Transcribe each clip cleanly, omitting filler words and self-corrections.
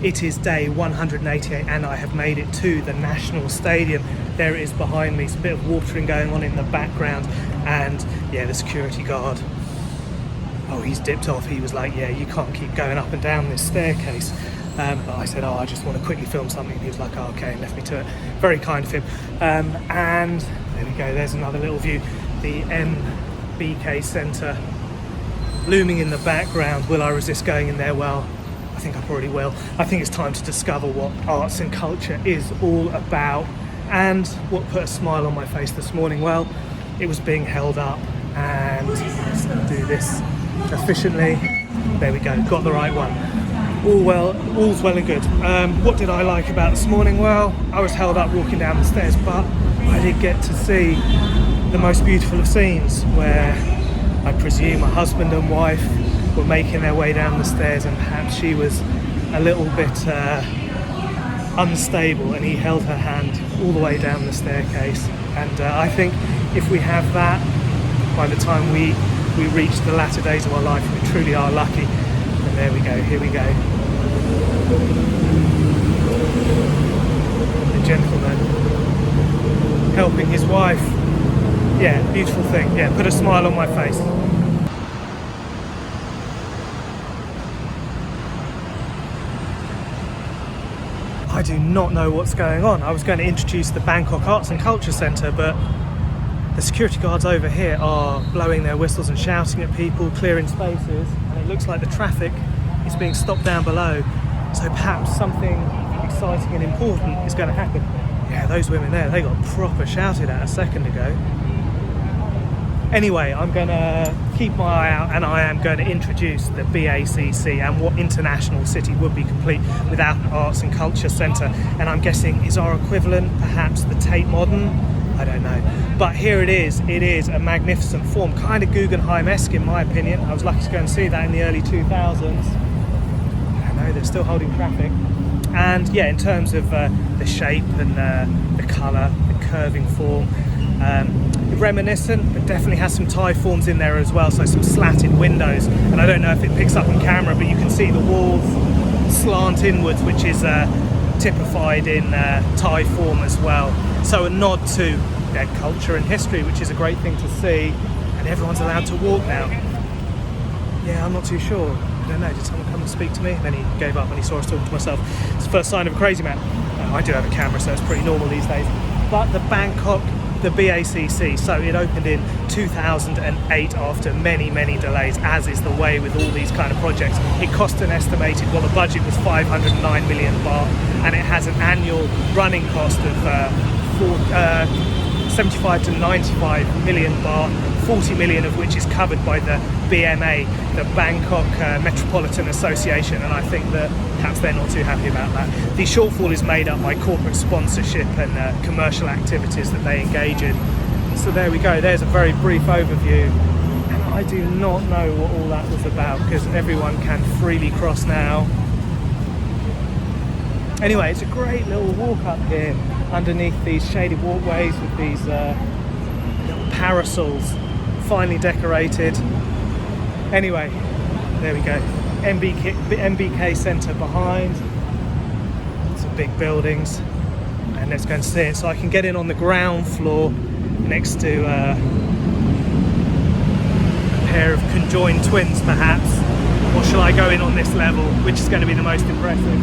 It is day 188 and I have made it to the National Stadium. There it is behind me, it's a bit of watering going on in the background, and yeah, the security guard, oh, he's dipped off. He was like, yeah, you can't keep going up and down this staircase. But I said, oh, I just want to quickly film something. He was like, oh, okay, and left me to it. Very kind of him. And there we go, there's another little view. The MBK Centre looming in the background. Will I resist going in there? Well, I think I probably will. I think it's time to discover what arts and culture is all about. And what put a smile on my face this morning? Well, it was being held up. And let's do this efficiently. There we go, got the right one. All's well and good. What did I like about this morning? Well, I was held up walking down the stairs, but I did get to see the most beautiful of scenes, where I presume a husband and wife were making their way down the stairs, and perhaps she was a little bit unstable, and he held her hand all the way down the staircase. And I think if we have that, by the time we reach the latter days of our life, we truly are lucky. And there we go, here we go. The gentleman helping his wife. Yeah, beautiful thing. Yeah, put a smile on my face. I do not know what's going on. I was going to introduce the Bangkok Arts and Culture Centre, but the security guards over here are blowing their whistles and shouting at people, clearing spaces, and it looks like the traffic is being stopped down below. So perhaps something exciting and important is going to happen. Yeah, those women there, they got proper shouted at a second ago. Anyway, I'm going to keep my eye out, and I am going to introduce the BACC and what international city would be complete without an arts and culture centre. And I'm guessing is our equivalent perhaps the Tate Modern? I don't know. But here it is a magnificent form, kind of Guggenheim-esque in my opinion. I was lucky to go and see that in the early 2000s. I know they're still holding traffic. And yeah, in terms of the shape and the colour, the curving form, reminiscent, but definitely has some Thai forms in there as well, so some slatted windows, and I don't know if it picks up on camera, but you can see the walls slant inwards, which is typified in Thai form as well. So a nod to their culture and history, which is a great thing to see, and everyone's allowed to walk now. Yeah, I'm not too sure. I don't know, did someone come and speak to me? And then he gave up when he saw us talking to myself. It's the first sign of a crazy man. I do have a camera, so it's pretty normal these days. But the Bangkok, the BACC, so it opened in 2008 after many delays, as is the way with all these kind of projects. It cost an estimated, well, the budget was 509 million baht, and it has an annual running cost of 75 to 95 million baht, 40 million of which is covered by the BMA, the Bangkok Metropolitan Association, and I think that perhaps they're not too happy about that. The shortfall is made up by corporate sponsorship and commercial activities that they engage in. So there we go, there's a very brief overview, and I do not know what all that was about, because everyone can freely cross now. Anyway, it's a great little walk up here underneath these shaded walkways with these little parasols, finely decorated. Anyway, there we go. MBK Centre behind. Lots of big buildings. And let's go and see it. So I can get in on the ground floor next to a pair of conjoined twins perhaps. Or shall I go in on this level, which is going to be the most impressive?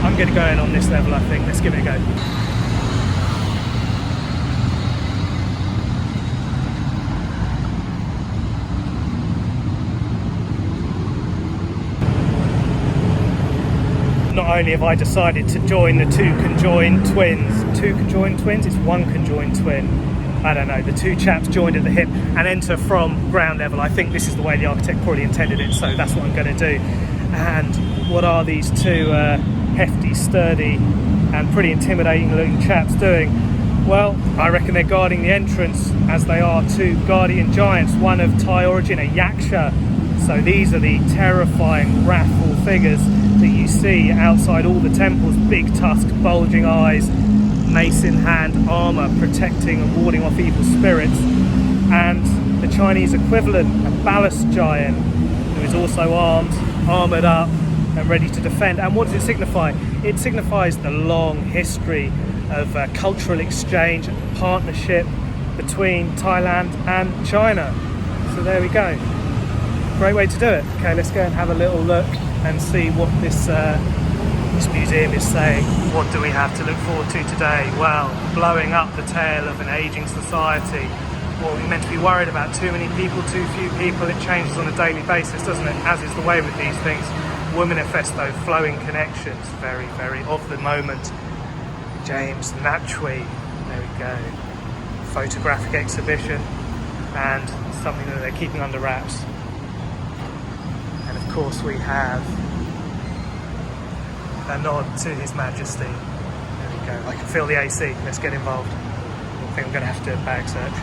I'm going to go in on this level, I think. Let's give it a go. Not only have I decided to join the two conjoined twins, it's one conjoined twin. I don't know, the two chaps joined at the hip and enter from ground level. I think this is the way the architect probably intended it, so that's what I'm going to do. And what are these two hefty, sturdy and pretty intimidating looking chaps doing? Well, I reckon they're guarding the entrance, as they are two guardian giants, one of Thai origin, a yaksha. So these are the terrifying, wrathful figures that you see outside all the temples, big tusked, bulging eyes, mace in hand, armour protecting and warding off evil spirits. And the Chinese equivalent, a ballast giant, who is also armed, armoured up, and ready to defend. And what does it signify? It signifies the long history of cultural exchange and partnership between Thailand and China. So there we go. Great way to do it. Okay, let's go and have a little look and see what this museum is saying. What do we have to look forward to today? Well, blowing up the tail of an ageing society. What are we meant to be worried about? Too many people, too few people? It changes on a daily basis, doesn't it? As is the way with these things. Womanifesto, flowing connections, very, very of the moment. James Nachtwey, there we go. Photographic exhibition, and something that they're keeping under wraps. And of course we have a nod to His Majesty. There we go. I can feel the AC. Let's get involved. I think I'm going to have to do a bag search.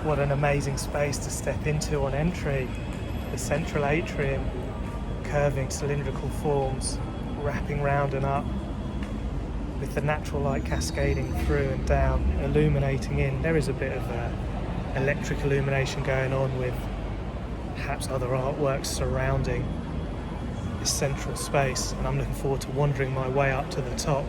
What an amazing space to step into on entry. The central atrium, curving cylindrical forms, wrapping round and up, with the natural light cascading through and down, illuminating in. There is a bit of electric illumination going on with perhaps other artworks surrounding this central space, and I'm looking forward to wandering my way up to the top.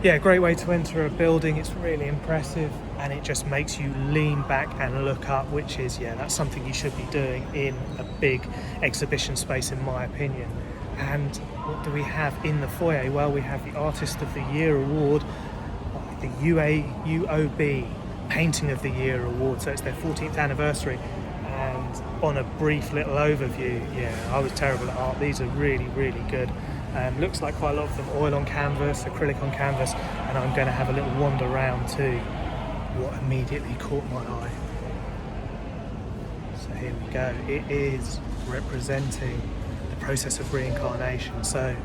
Yeah, great way to enter a building. It's really impressive, and it just makes you lean back and look up, which is, yeah, that's something you should be doing in a big exhibition space, in my opinion. And what do we have in the foyer? Well, we have the Artist of the Year Award, the UOB Painting of the Year Award, so it's their 14th anniversary. And on a brief little overview, yeah, I was terrible at art. These are really, really good. Looks like quite a lot of them oil on canvas, acrylic on canvas, and I'm going to have a little wander around too. What immediately caught my eye. So here we go. It is representing the process of reincarnation. So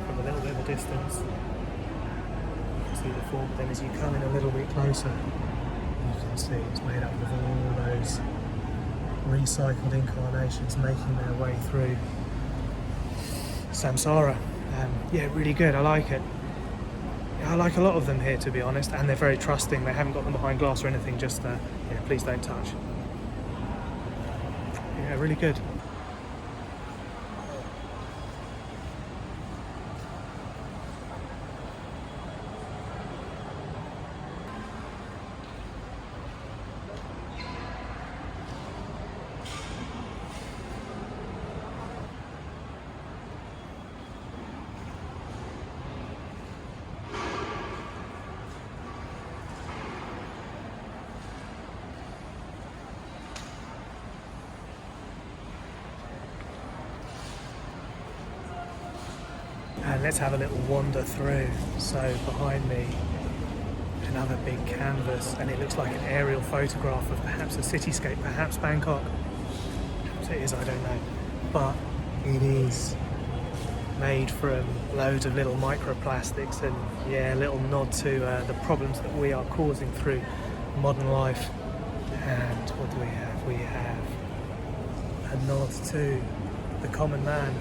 from a little bit of a distance, you can see the form, but then as you come in a little bit closer, you can see it's made up of all those recycled incarnations making their way through samsara. Yeah, really good. I like it. I like a lot of them here, to be honest, and they're very trusting. They haven't got them behind glass or anything, just yeah, please don't touch. Yeah, really good. And let's have a little wander through. So behind me, another big canvas, and it looks like an aerial photograph of perhaps a cityscape, perhaps Bangkok. Perhaps it is, I don't know. But it is made from loads of little microplastics, and yeah, a little nod to the problems that we are causing through modern life. And what do we have? We have a nod to the common man.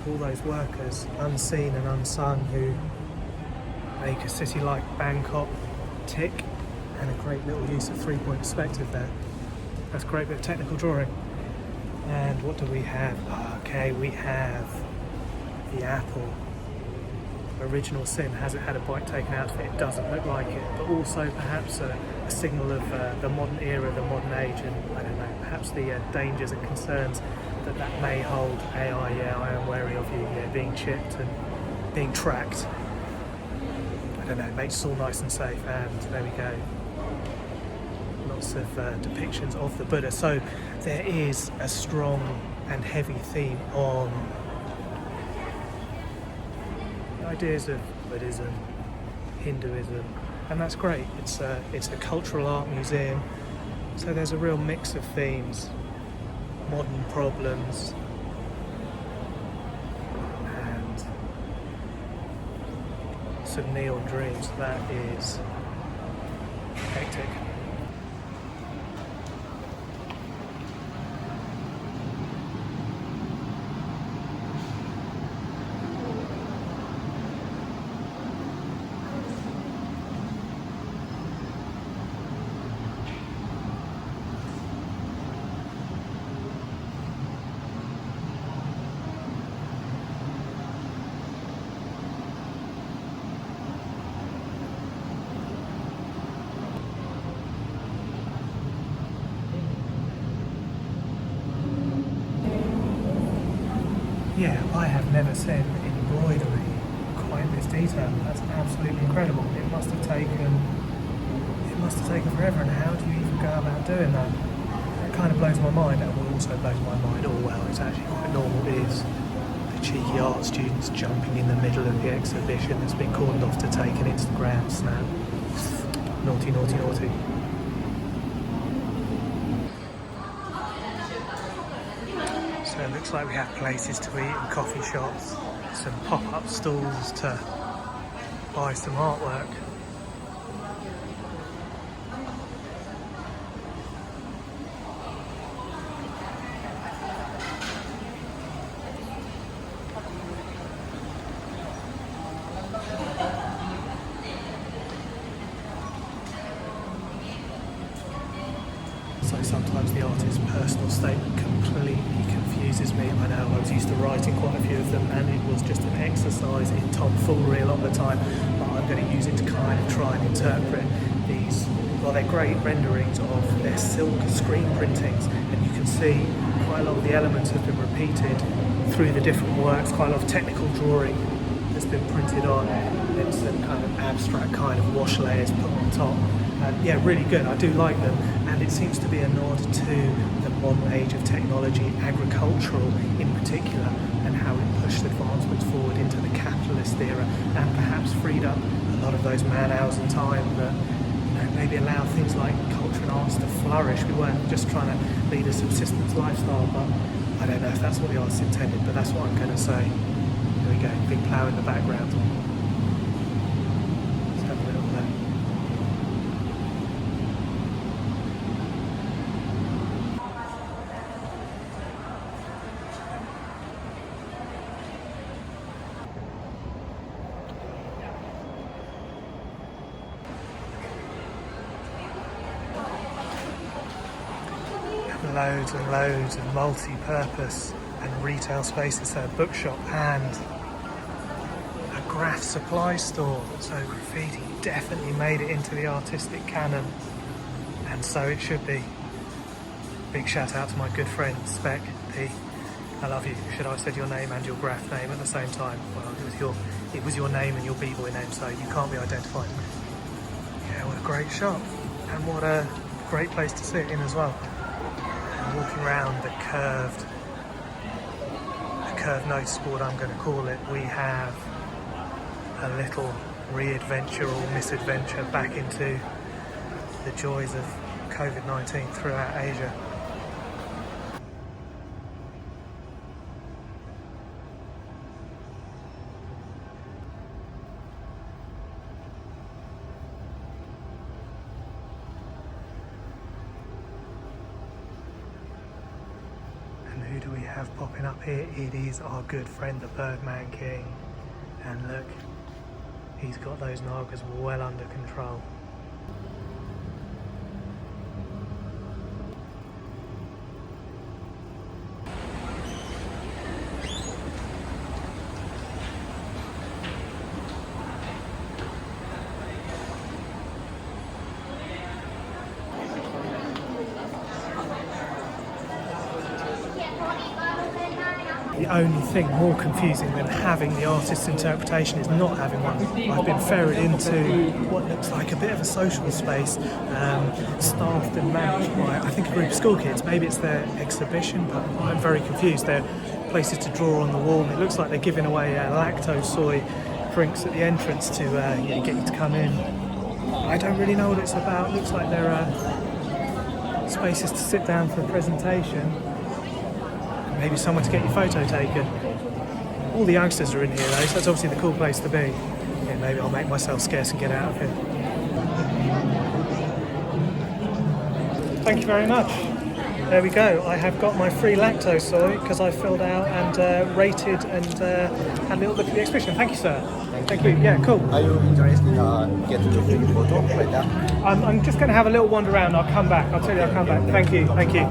All those workers, unseen and unsung, who make a city like Bangkok tick, and a great little use of three-point perspective there. That's a great bit of technical drawing. And what do we have? Okay, we have the apple. Original sin. Has it had a bite taken out of it? It doesn't look like it, but also perhaps a signal of the modern era, the modern age, and I don't know, perhaps the dangers and concerns that may hold. AI, yeah, I am wary of you, yeah, being chipped and being tracked. I don't know, it makes us all nice and safe, and there we go. Lots of depictions of the Buddha. So there is a strong and heavy theme on ideas of Buddhism, Hinduism, and that's great. It's a cultural art museum, so there's a real mix of themes. Modern problems and some neon dreams. That is hectic. yeah, I have never seen embroidery quite this detail. That's absolutely incredible. It must have taken forever, and how do you even go about doing that? It kind of blows my mind, and what also blows my mind, oh well, it's actually quite normal, is the cheeky art students jumping in the middle of the exhibition that's been cordoned off to take an Instagram snap. Naughty, naughty, naughty. So it looks like we have places to eat and coffee shops, some pop-up stalls to buy some artwork. So sometimes the artist's personal statement completely confuses me. I know I was used to writing quite a few of them, and it was just an exercise in tomfoolery a lot of the time, but I'm going to use it to kind of try and interpret these. Well, they're great renderings of their silk screen printings, and you can see quite a lot of the elements have been repeated through the different works, quite a lot of technical drawing that's been printed on, and some kind of abstract kind of wash layers put on top. Yeah, really good. I do like them, and it seems to be a nod to the modern age of technology, agricultural in particular, and how it pushed advancements forward into the capitalist era, and perhaps freed up a lot of those man hours and time that, you know, maybe allowed things like culture and arts to flourish. We weren't just trying to lead a subsistence lifestyle, but I don't know if that's what the artist intended, but that's what I'm going to say. Here we go, big plough in the background. Let's have a little look. Loads and loads of multi-purpose and retail spaces. So a bookshop and a graph supply store. So graffiti definitely made it into the artistic canon, and so it should be. Big shout out to my good friend Spec P. I love you. Should I have said your name and your graph name at the same time? Well, it was your name and your b-boy name, so you can't be identified. Yeah, what a great shop, and what a great place to sit in as well. Walking around the curved notice board, I'm going to call it, we have a little re-adventure or misadventure back into the joys of COVID-19 throughout Asia. Who do we have popping up here? It is our good friend the Birdman King, and look, he's got those Nagas well under control. The only thing more confusing than having the artist's interpretation is not having one. I've been ferried into what looks like a bit of a social space, staffed and managed by, I think, a group of school kids. Maybe it's their exhibition, but I'm very confused. There are places to draw on the wall, and it looks like they're giving away Lactasoy drinks at the entrance to get you to come in. I don't really know what it's about. It looks like there are spaces to sit down for a presentation. Maybe somewhere to get your photo taken. All the youngsters are in here though, so that's obviously the cool place to be. Yeah, maybe I'll make myself scarce and get out of here. Thank you very much. There we go. I have got my free Lactasoy because I filled out and rated and had a little look at the exhibition. Thank you, sir. Thank you. Yeah, cool. Are you interested in getting a photo right now? I'm just going to have a little wander around. I'll come back. I'll tell you I'll come back. Thank you. Thank you.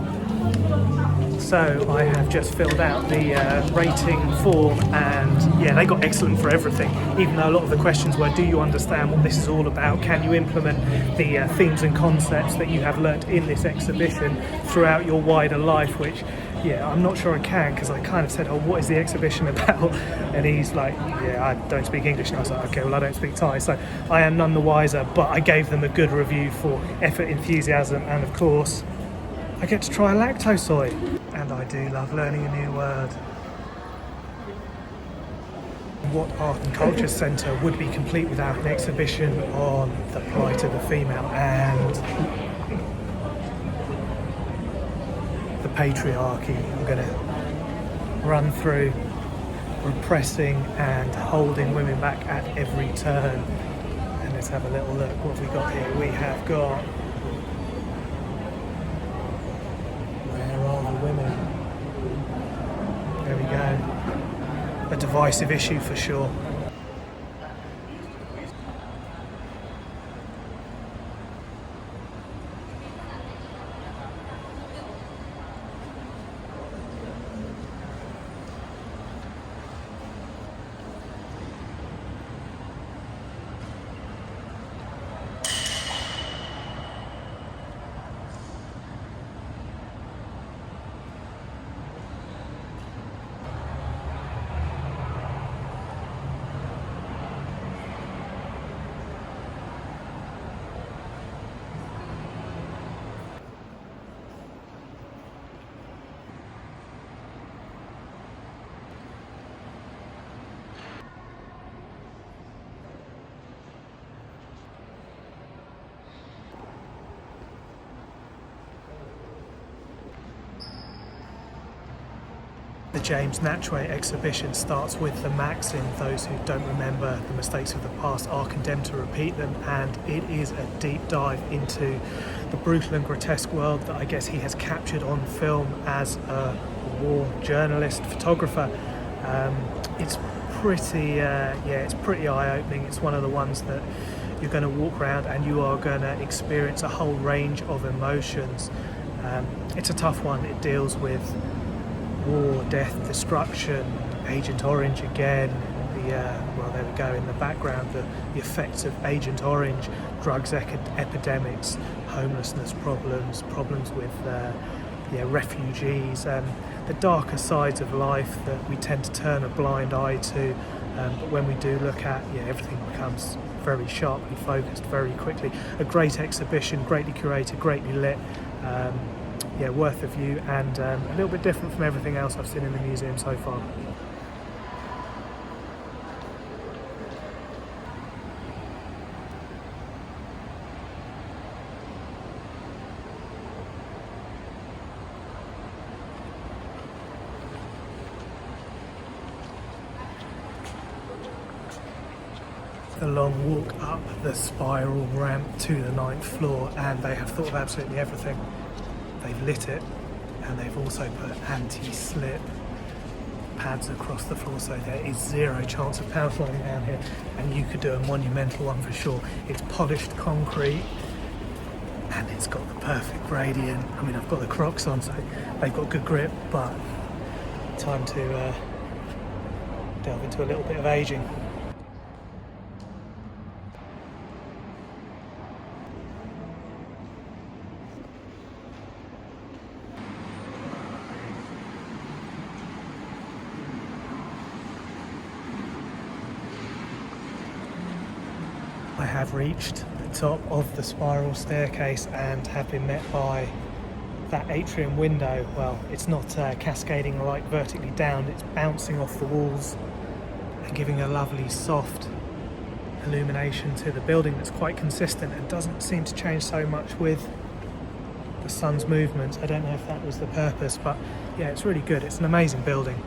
So I have just filled out the rating form, and yeah, they got excellent for everything, even though a lot of the questions were, do you understand what this is all about? Can you implement the themes and concepts that you have learnt in this exhibition throughout your wider life? Which yeah, I'm not sure I can, because I kind of said, oh, what is the exhibition about? And he's like, yeah, I don't speak English. And I was like, okay, well, I don't speak Thai, so I am none the wiser, but I gave them a good review for effort, enthusiasm, and of course, I get to try Lactasoy. And I do love learning a new word. What art and culture centre would be complete without an exhibition on the plight of the female and the patriarchy? I'm going to run through repressing and holding women back at every turn. And let's have a little look. What have we got here? We have got... Where are the women? There we go. A divisive issue for sure. The James Nachtwey exhibition starts with the maxim, those who don't remember the mistakes of the past are condemned to repeat them, and it is a deep dive into the brutal and grotesque world that I guess he has captured on film as a war journalist, photographer. It's pretty eye-opening. It's one of the ones that you're going to walk around and you are going to experience a whole range of emotions. It's a tough one. It deals with war, death, destruction, Agent Orange again, well, there we go in the background, the effects of Agent Orange, drugs epidemics, homelessness problems with refugees, the darker sides of life that we tend to turn a blind eye to, but when we do look at, everything becomes very sharply focused very quickly. A great exhibition, greatly curated, greatly lit. Worth a view, and a little bit different from everything else I've seen in the museum so far. The long walk up the spiral ramp to the 9th floor, and they have thought of absolutely everything. They've lit it, and they've also put anti-slip pads across the floor, so there is zero chance of power sliding down here, and you could do a monumental one for sure. It's polished concrete, and it's got the perfect gradient. I mean, I've got the Crocs on, so they've got good grip, but time to delve into a little bit of aging. I have reached the top of the spiral staircase and have been met by that atrium window. Well, it's not cascading right vertically down, it's bouncing off the walls and giving a lovely soft illumination to the building that's quite consistent and doesn't seem to change so much with the sun's movements. I don't know if that was the purpose, but yeah, it's really good. It's an amazing building.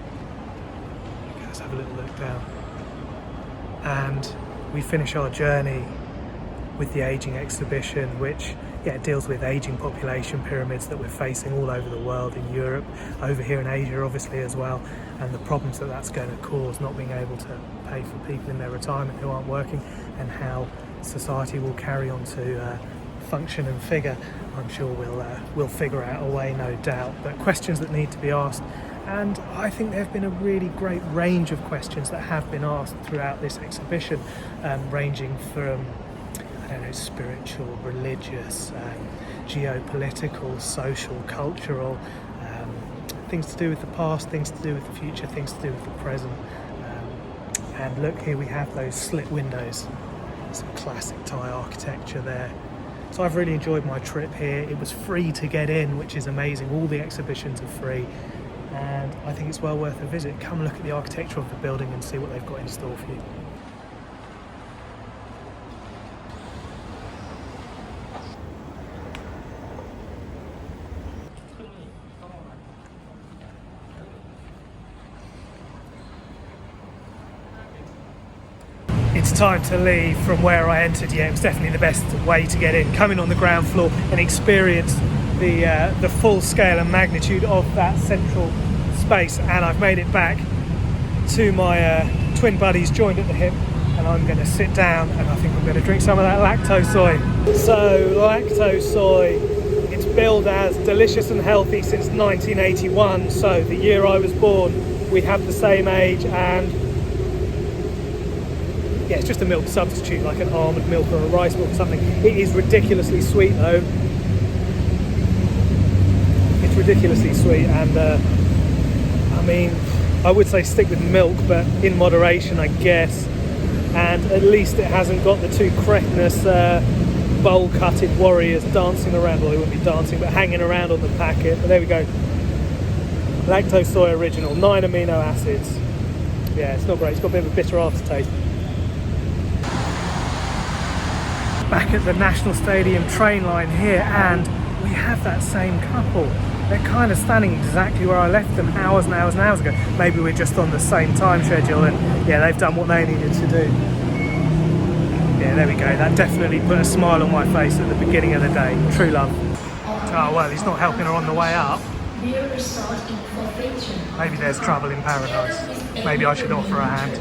Okay, let's have a little look down. And we finish our journey with the ageing exhibition, which deals with ageing population pyramids that we're facing all over the world, in Europe, over here in Asia obviously as well, and the problems that that's going to cause, not being able to pay for people in their retirement who aren't working, and how society will carry on to function and figure. I'm sure we'll figure out a way, no doubt, but questions that need to be asked. And I think there have been a really great range of questions that have been asked throughout this exhibition, ranging from, spiritual, religious, geopolitical, social, cultural, things to do with the past, things to do with the future, things to do with the present. And look, here we have those slit windows, some classic Thai architecture there. So I've really enjoyed my trip here. It was free to get in, which is amazing. All the exhibitions are free, and I think it's well worth a visit. Come look at the architecture of the building and see what they've got in store for you. It's time to leave from where I entered. Yeah, it was definitely the best way to get in. Come in on the ground floor and experience the full scale and magnitude of that central space. And I've made it back to my twin buddies joined at the hip, and I'm going to sit down and I think I'm going to drink some of that Lactasoy. So Lactasoy, it's billed as delicious and healthy since 1981. So the year I was born, we have the same age, and yeah, it's just a milk substitute, like an almond milk or a rice milk or something. It is ridiculously sweet though. It's ridiculously sweet, and I mean, I would say stick with milk, but in moderation, I guess. And at least it hasn't got the two cretinous bowl-cutted warriors dancing around. Well, they wouldn't be dancing, but hanging around on the packet. But there we go. Lactasoy original, 9 amino acids. Yeah, it's not great. It's got a bit of a bitter aftertaste. Back at the National Stadium train line here, and we have that same couple. They're kind of standing exactly where I left them hours and hours and hours ago. Maybe we're just on the same time schedule, and yeah, they've done what they needed to do. Yeah, there we go. That definitely put a smile on my face at the beginning of the day. True love. Oh well, he's not helping her on the way up. Maybe there's trouble in paradise. Maybe I should offer a hand.